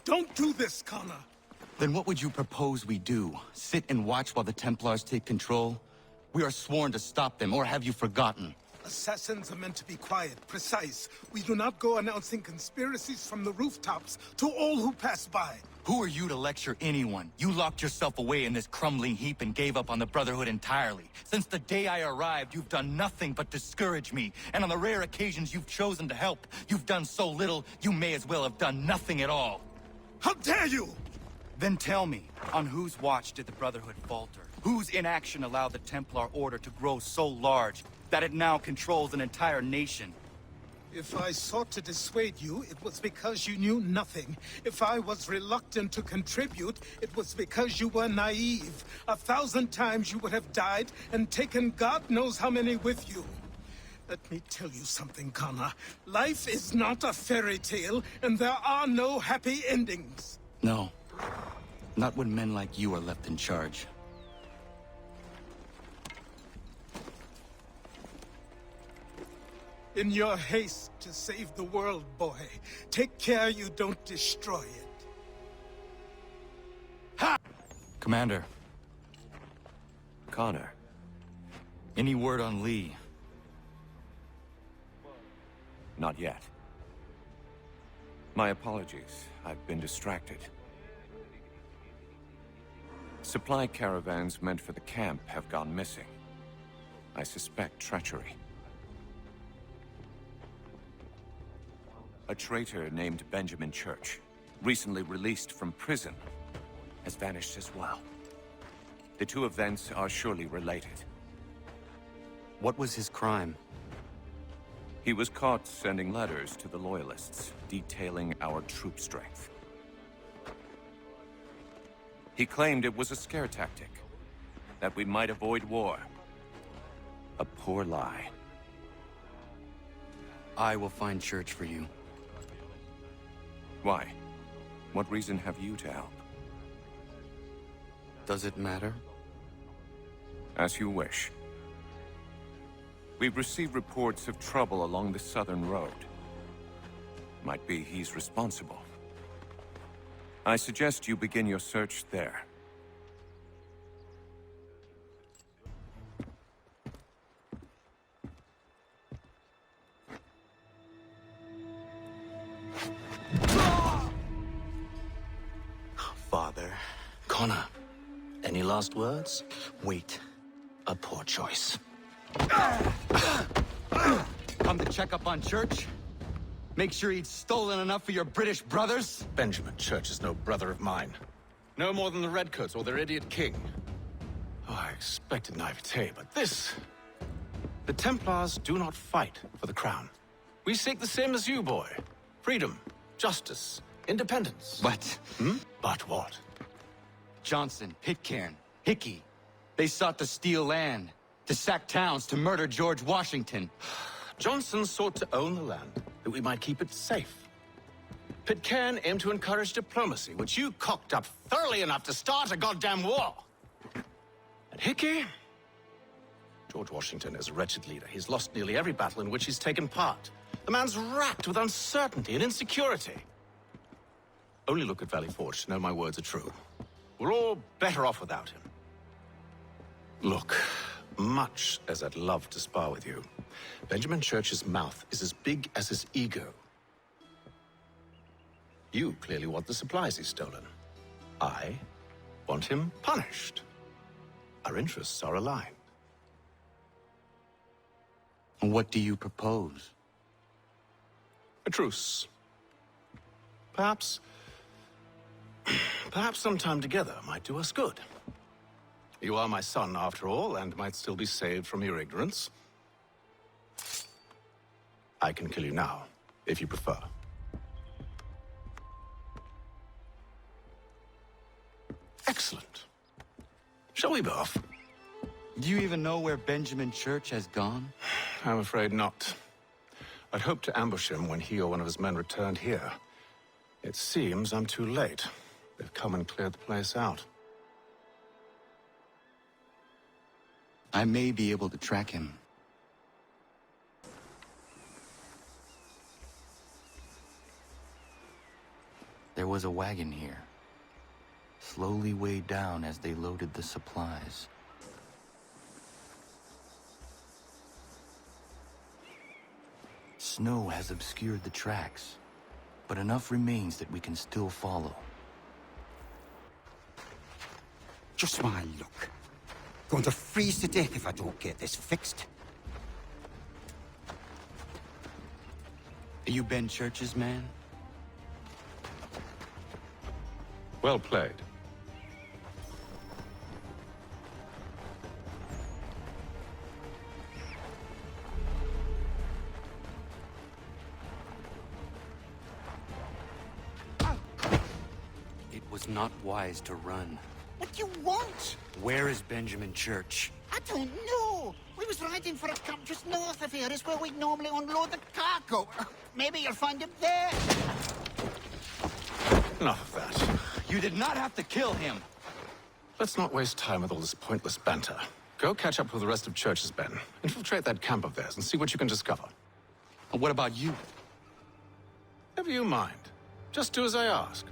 Don't do this, Connor. Then what would you propose we do? Sit and watch while the Templars take control? We are sworn to stop them, or have you forgotten? Assassins are meant to be quiet, precise. We do not go announcing conspiracies from the rooftops to all who pass by. Who are you to lecture anyone? You locked yourself away in this crumbling heap and gave up on the Brotherhood entirely. Since the day I arrived, you've done nothing but discourage me. And on the rare occasions you've chosen to help, you've done so little, you may as well have done nothing at all. How dare you! Then tell me, on whose watch did the Brotherhood falter? Whose inaction allowed the Templar Order to grow so large that it now controls an entire nation? If I sought to dissuade you, it was because you knew nothing. If I was reluctant to contribute, it was because you were naive. 1,000 times you would have died and taken God knows how many with you. Let me tell you something, Connor. Life is not a fairy tale, and there are no happy endings. No. Not when men like you are left in charge. In your haste to save the world, boy, take care you don't destroy it. Ha! Commander. Connor. Any word on Lee? Not yet. My apologies. I've been distracted. Supply caravans meant for the camp have gone missing. I suspect treachery. A traitor named Benjamin Church, recently released from prison, has vanished as well. The two events are surely related. What was his crime? He was caught sending letters to the Loyalists, detailing our troop strength. He claimed it was a scare tactic, that we might avoid war. A poor lie. I will find Church for you. Why? What reason have you to help? Does it matter? As you wish. We've received reports of trouble along the southern road. Might be he's responsible. I suggest you begin your search there. Father. Connor. Any last words? Wait. A poor choice. Come to check up on Church? Make sure he'd stolen enough for your British brothers? Benjamin Church is no brother of mine. No more than the Redcoats or their idiot king. Oh, I expected naivete, but this... The Templars do not fight for the crown. We seek the same as you, boy. Freedom, justice, independence. What? But what? Johnson, Pitcairn, Hickey. They sought to steal land, to sack towns, to murder George Washington. Johnson sought to own the land, that we might keep it safe. Pitcairn aimed to encourage diplomacy, which you cocked up thoroughly enough to start a goddamn war. And Hickey? George Washington is a wretched leader. He's lost nearly every battle in which he's taken part. The man's racked with uncertainty and insecurity. Only look at Valley Forge to know my words are true. We're all better off without him. Look, much as I'd love to spar with you, Benjamin Church's mouth is as big as his ego. You clearly want the supplies he's stolen. I want him punished. Our interests are aligned. What do you propose? A truce. Perhaps some time together might do us good. You are my son, after all, and might still be saved from your ignorance. I can kill you now, if you prefer. Excellent. Shall we be off? Do you even know where Benjamin Church has gone? I'm afraid not. I'd hoped to ambush him when he or one of his men returned here. It seems I'm too late. They've come and cleared the place out. I may be able to track him. There was a wagon here, slowly weighed down as they loaded the supplies. Snow has obscured the tracks, but enough remains that we can still follow. Just my luck. Going to freeze to death if I don't get this fixed. Are you Ben Church's man? Well played. It was not wise to run. What do you want? Where is Benjamin Church? I don't know. We was riding for a camp just north of here. Is where we'd normally unload the cargo. Maybe you'll find him there. Enough of that. You did not have to kill him! Let's not waste time with all this pointless banter. Go catch up with the rest of Church's men. Infiltrate that camp of theirs and see what you can discover. And what about you? Never you mind. Just do as I ask.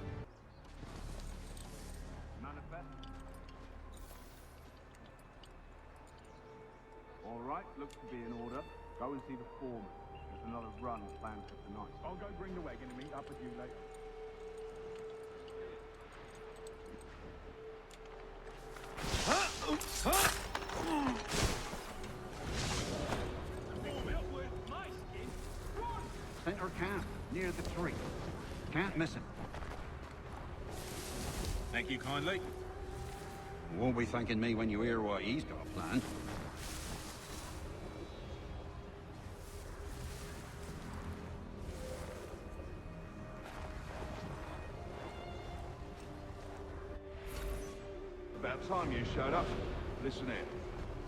All right, looks to be in order. Go and see the foreman. There's another run planned for tonight. I'll go bring the wagon and meet up with you later. Center camp, near the tree. Can't miss it. Thank you kindly. Won't be thanking me when you hear what he's got planned. About time you showed up. Listen here.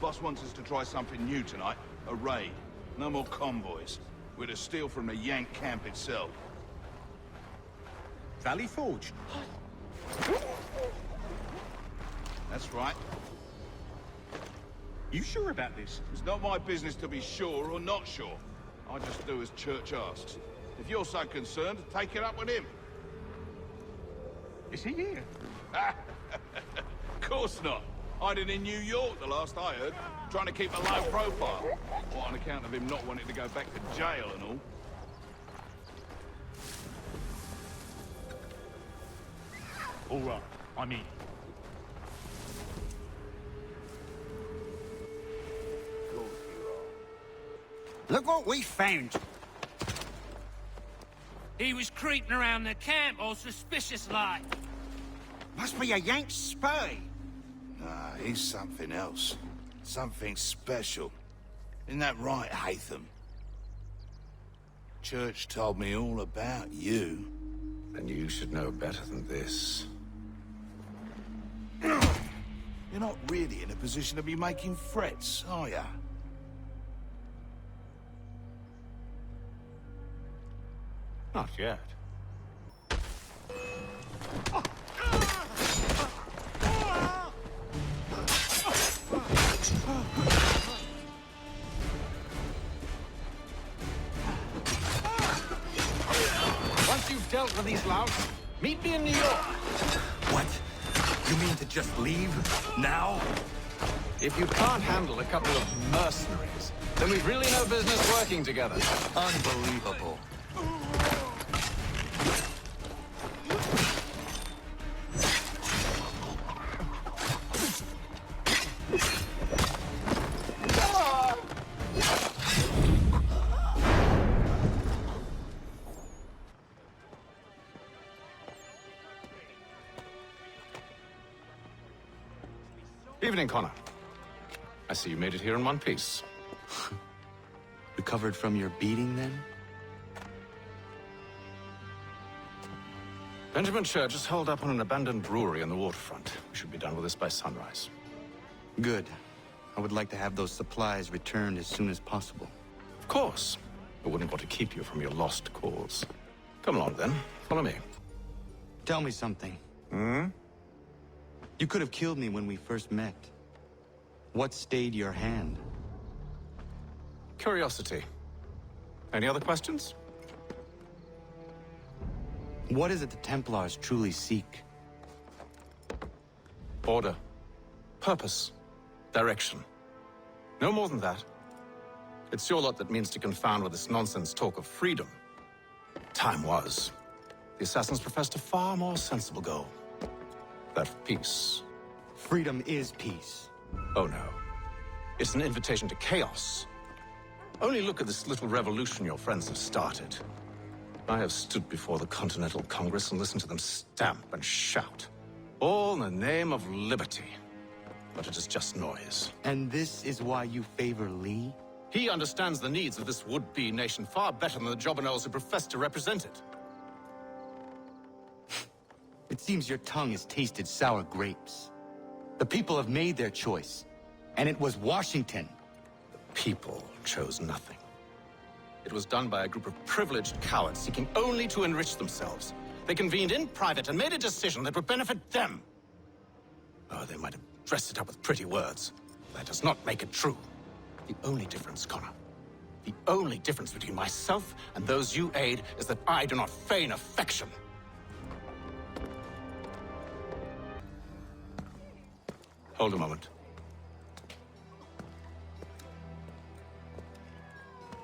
Boss wants us to try something new tonight. A raid. No more convoys. We're to steal from the Yank camp itself. Valley Forge? That's right. You sure about this? It's not my business to be sure or not sure. I just do as Church asks. If you're so concerned, take it up with him. Is he here? Of course not. Hiding in New York, the last I heard. Trying to keep a low profile. What, on account of him not wanting to go back to jail and all? All right, I'm in. Look what we found. He was creeping around the camp all suspicious like. Must be a Yank spy. Nah, he's something else. Something special. Isn't that right, Hatham? Church told me all about you. And you should know better than this. You're not really in a position to be making threats, are ya? Not yet. Once you've dealt with these louts, meet me in New York. What? You mean to just leave? Now? If you can't handle a couple of mercenaries, then we've really no business working together. Unbelievable. Evening, Connor. I see you made it here in one piece. Recovered from your beating, then? Benjamin Church is holed up on an abandoned brewery on the waterfront. We should be done with this by sunrise. Good. I would like to have those supplies returned as soon as possible. Of course. I wouldn't want to keep you from your lost cause. Come along, then. Follow me. Tell me something. Hmm? You could have killed me when we first met. What stayed your hand? Curiosity. Any other questions? What is it the Templars truly seek? Order. Purpose. Direction. No more than that. It's your lot that means to confound with this nonsense talk of freedom. Time was. The assassins professed a far more sensible goal. That of peace. Freedom is peace. Oh no. It's an invitation to chaos. Only look at this little revolution your friends have started. I have stood before the Continental Congress and listened to them stamp and shout. All in the name of liberty. But it is just noise. And this is why you favor Lee? He understands the needs of this would-be nation far better than the jobberknolls who profess to represent it. It seems your tongue has tasted sour grapes. The people have made their choice, and it was Washington. The people chose nothing. It was done by a group of privileged cowards seeking only to enrich themselves. They convened in private and made a decision that would benefit them. Oh, they might have dressed it up with pretty words. That does not make it true. The only difference, Connor, the only difference between myself and those you aid is that I do not feign affection. Hold a moment.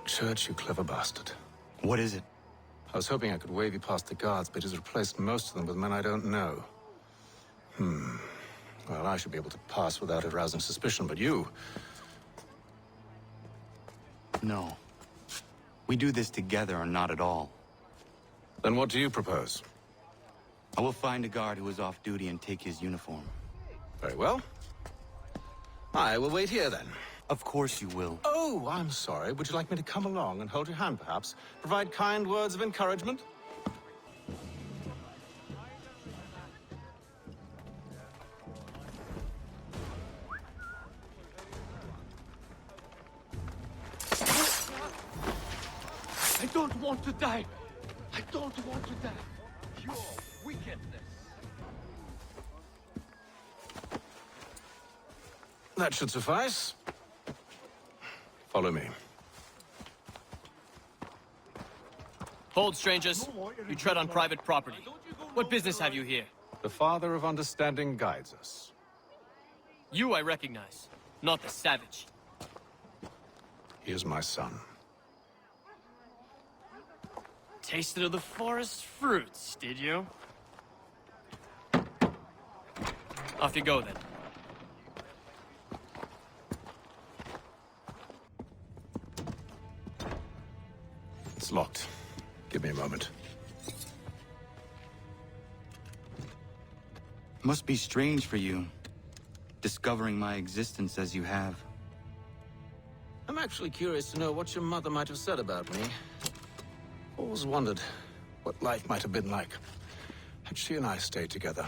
Church, you clever bastard. What is it? I was hoping I could wave you past the guards, but he's replaced most of them with men I don't know. Well, I should be able to pass without arousing suspicion, but you... No. We do this together or not at all. Then what do you propose? I will find a guard who is off duty and take his uniform. Very well. I will wait here, then. Of course you will. Oh, I'm sorry. Would you like me to come along and hold your hand, perhaps? Provide kind words of encouragement? I don't want to die. I don't want to die. Pure wickedness. That should suffice. Follow me. Hold, strangers. You tread on private property. What business have you here? The Father of Understanding guides us. You I recognize, not the savage. He is my son. Tasted of the forest fruits, did you? Off you go, then. It's locked. Give me a moment. Must be strange for you, discovering my existence as you have. I'm actually curious to know what your mother might have said about me. Always wondered what life might have been like had she and I stayed together.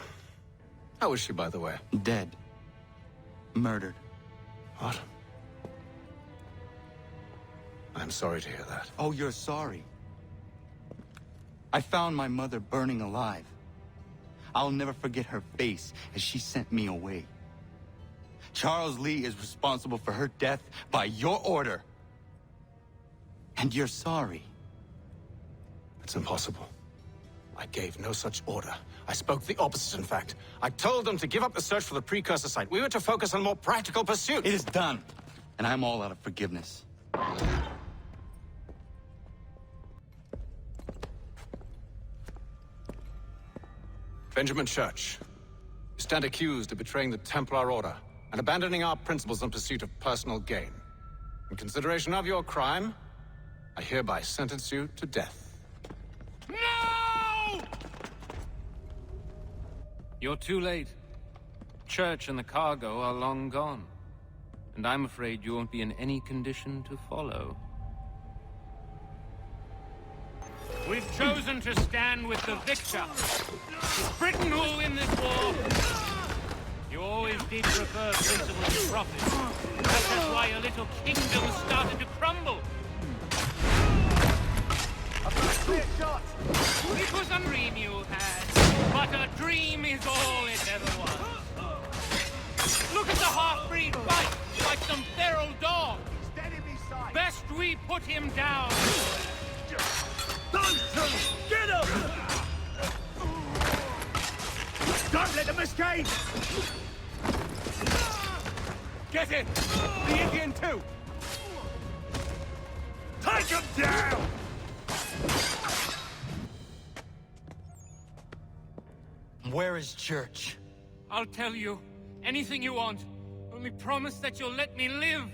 How is she, by the way? Dead. Murdered. What? I'm sorry to hear that. Oh, you're sorry. I found my mother burning alive. I'll never forget her face as she sent me away. Charles Lee is responsible for her death by your order. And you're sorry. It's impossible. I gave no such order. I spoke the opposite, in fact. I told them to give up the search for the precursor site. We were to focus on more practical pursuits. It is done, and I'm all out of forgiveness. Benjamin Church, you stand accused of betraying the Templar Order and abandoning our principles in pursuit of personal gain. In consideration of your crime, I hereby sentence you to death. No! You're too late. Church and the cargo are long gone. And I'm afraid you won't be in any condition to follow. We've chosen to stand with the victor. It's Britain who will win this war. You always did prefer principle to profit. That's why your little kingdom started to crumble. It was a dream you had, but a dream is all it ever was. Look at the half-breed fight, like some feral dog. Best we put him down. Get him! let them escape! Get it! The Indian too! Take him down! Where is Church? I'll tell you. Anything you want. Only promise that you'll let me live.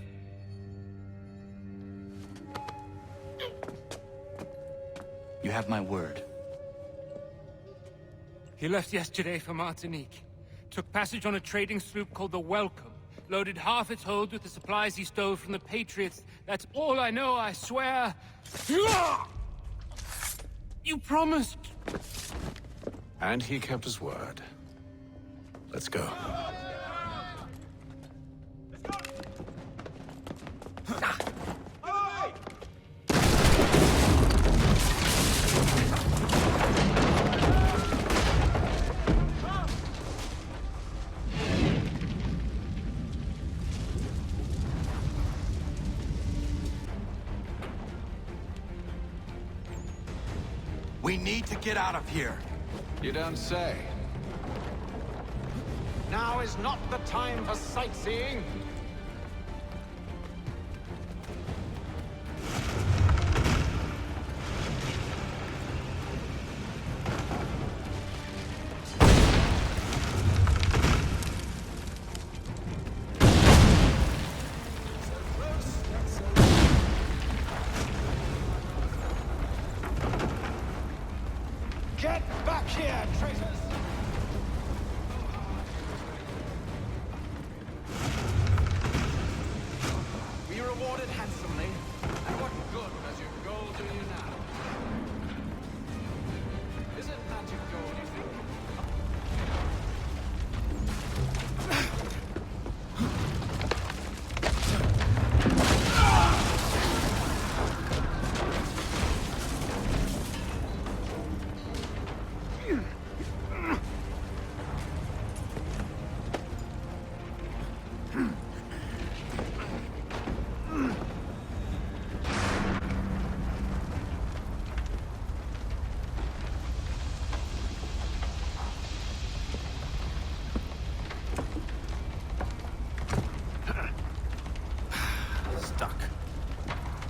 You have my word. He left yesterday for Martinique. Took passage on a trading sloop called the Welcome. Loaded half its hold with the supplies he stole from the Patriots. That's all I know, I swear. You promised. And he kept his word. Let's go. We need to get out of here. You don't say. Now is not the time for sightseeing. Get back here, traitors! We rewarded handsomely. And what good does your gold do you now? Is it magic gold, you think?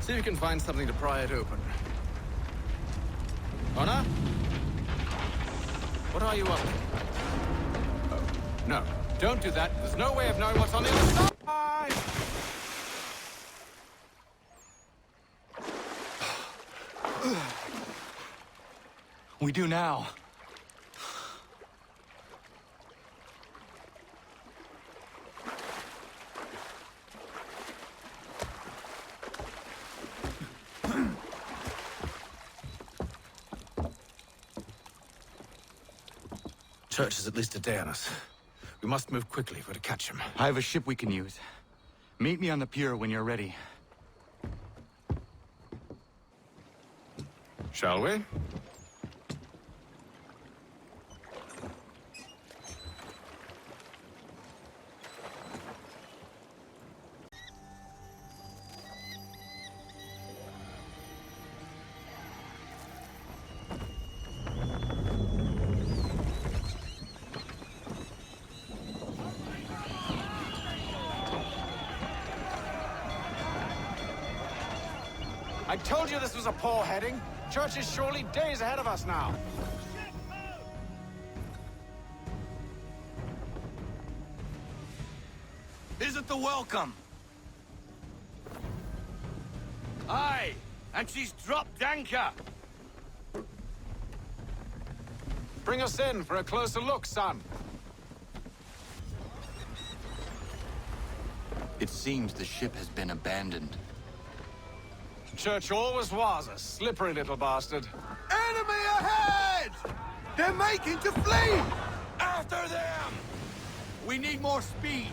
See if you can find something to pry it open. Honor? What are you up to? Oh, no. Don't do that. There's no way of knowing what's on the other side! We do now. Church is at least a day on us. We must move quickly if we're to catch him. I have a ship we can use. Meet me on the pier when you're ready. Shall we? I told you this was a poor heading. Church is surely days ahead of us now. Is it the Welcome? Aye, and she's dropped anchor. Bring us in for a closer look, son. It seems the ship has been abandoned. Church always was a slippery little bastard. Enemy ahead! They're making to flee! After them! We need more speed.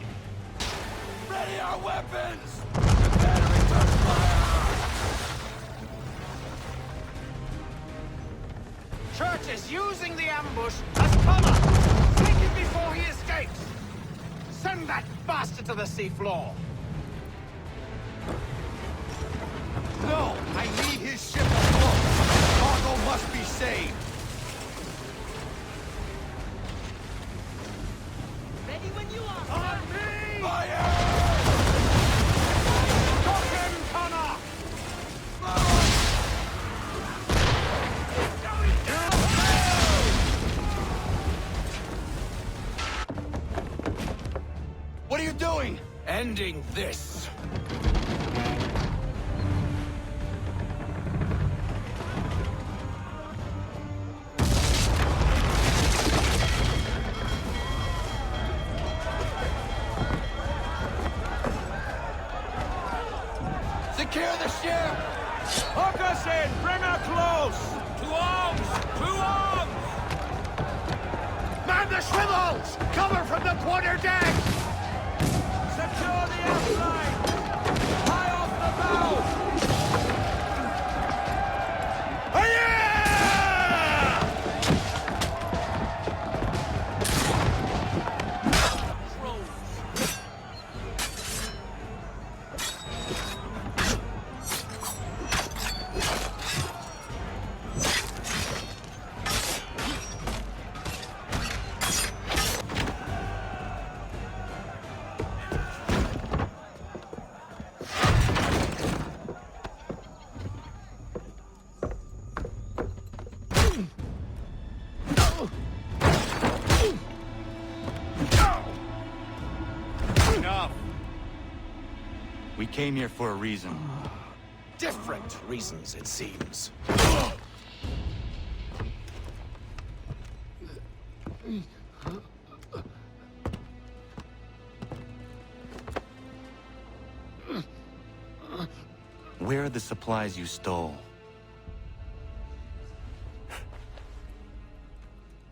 Ready our weapons! Prepare to return fire! Church is using the ambush as cover. Take him before he escapes. Send that bastard to the seafloor. No! I need his ship afloat! Cargo must be saved! What are you doing? Ending this. Secure the ship! Hook us in! Bring her close! To arms! To arms! Man the swivels! Cover from the quarter deck! Secure the outline! High off the bow! Hi-ya! Enough! We came here for a reason. Different reasons, it seems. Where are the supplies you stole?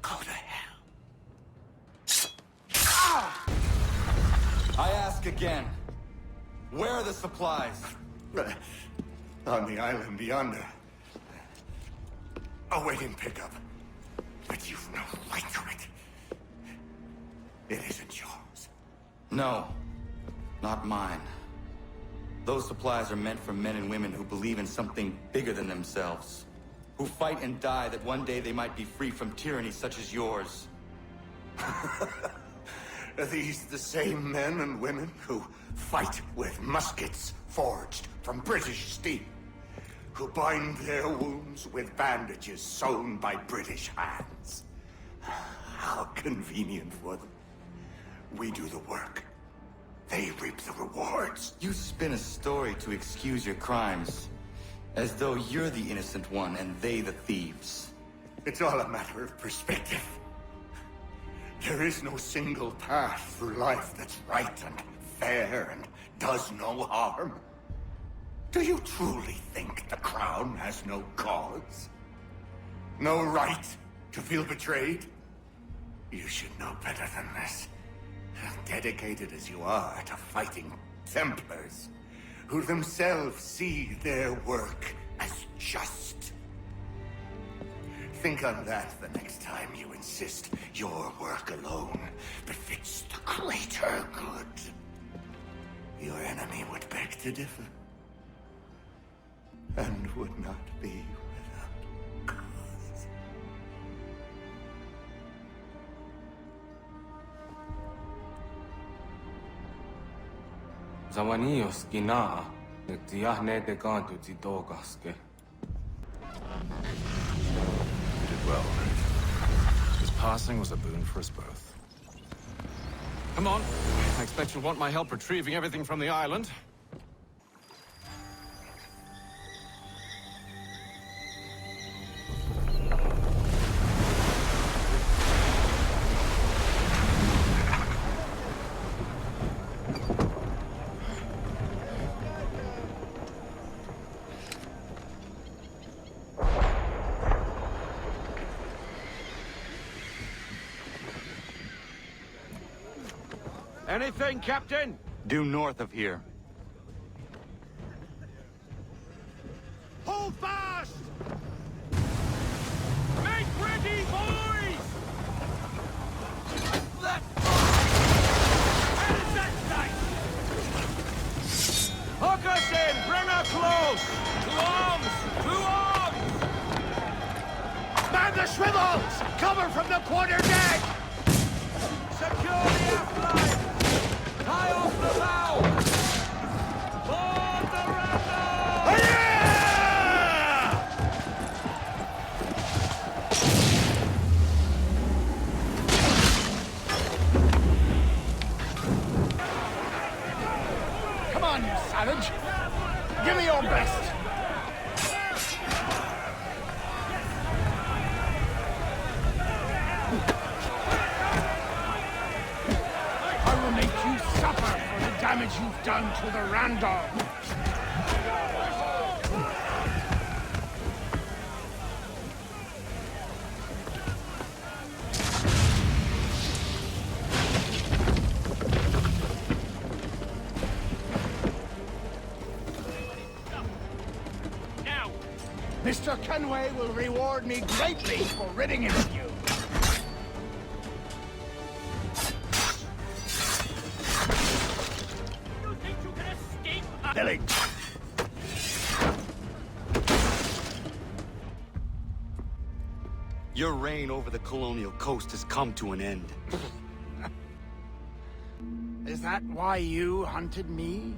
Go to hell. I ask again. Where are the supplies? On the island yonder. Awaiting pickup. But you've no right to it. It isn't yours. No, not mine. Those supplies are meant for men and women who believe in something bigger than themselves. Who fight and die that one day they might be free from tyranny such as yours. Are these the same men and women who fight with muskets forged from British steel? Who bind their wounds with bandages sewn by British hands? How convenient for them. We do the work. They reap the rewards. You spin a story to excuse your crimes. As though you're the innocent one and they the thieves. It's all a matter of perspective. There is no single path through life that's right and fair and does no harm. Do you truly think the Crown has no cause? No right to feel betrayed? You should know better than this. Dedicated as you are to fighting Templars, who themselves see their work as just. Think on that the next time you insist your work alone befits the greater good. Your enemy would beg to differ, and would not be without cause. Zawanios gina, netiahne de gantu tidogaske. You did well. His passing was a boon for us both. Come on. I expect you'll want my help retrieving everything from the island. Anything, Captain? Due north of here. Hold fast! Make ready, boys! Let Where's that sight? Hook us in! Bring her close! To arms! To arms! Man the swivels! Cover from the quarter deck! Secure the aft line! High off the bow! your best. I will make you suffer for the damage you've done to the Randolph. Mr. Kenway will reward me greatly for ridding him of you. You think you can escape? Billy! Your reign over the colonial coast has come to an end. Is that why you hunted me?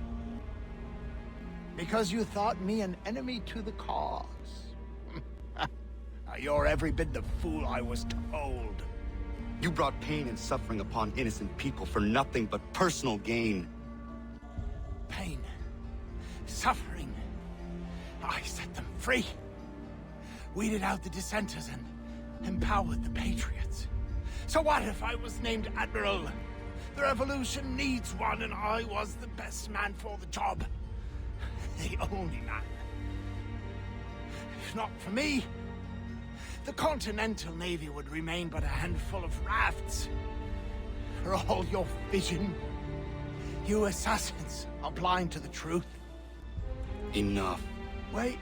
Because you thought me an enemy to the cause? You're every bit the fool I was told. You brought pain and suffering upon innocent people for nothing but personal gain. Pain. Suffering. I set them free. Weeded out the dissenters and empowered the patriots. So what if I was named Admiral? The revolution needs one, and I was the best man for the job. The only man. If not for me, the Continental Navy would remain but a handful of rafts. For all your vision, you assassins are blind to the truth. Enough. Wait.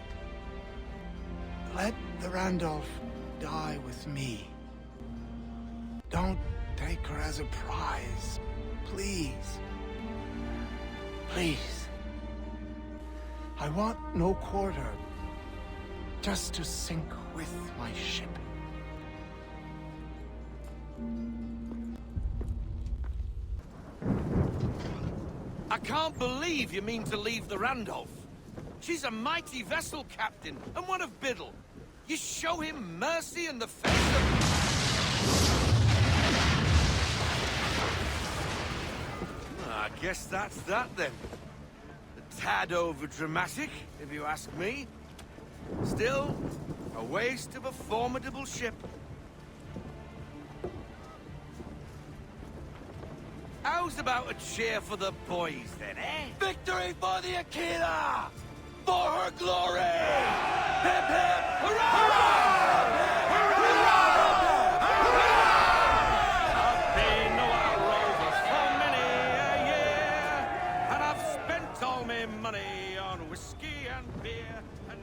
Let the Randolph die with me. Don't take her as a prize. Please. Please. I want no quarter. Just to sink with my ship. I can't believe you mean to leave the Randolph. She's a mighty vessel, Captain, and one of Biddle. You show him mercy in the face of... I guess that's that, then. A tad over-dramatic, if you ask me. Still, a waste of a formidable ship. How's about a cheer for the boys, then, eh? Victory for the Aquila! For her glory! Hip hip! Hurrah! I've been a wild rover for many a year, and I've spent all my money on whiskey and beer, and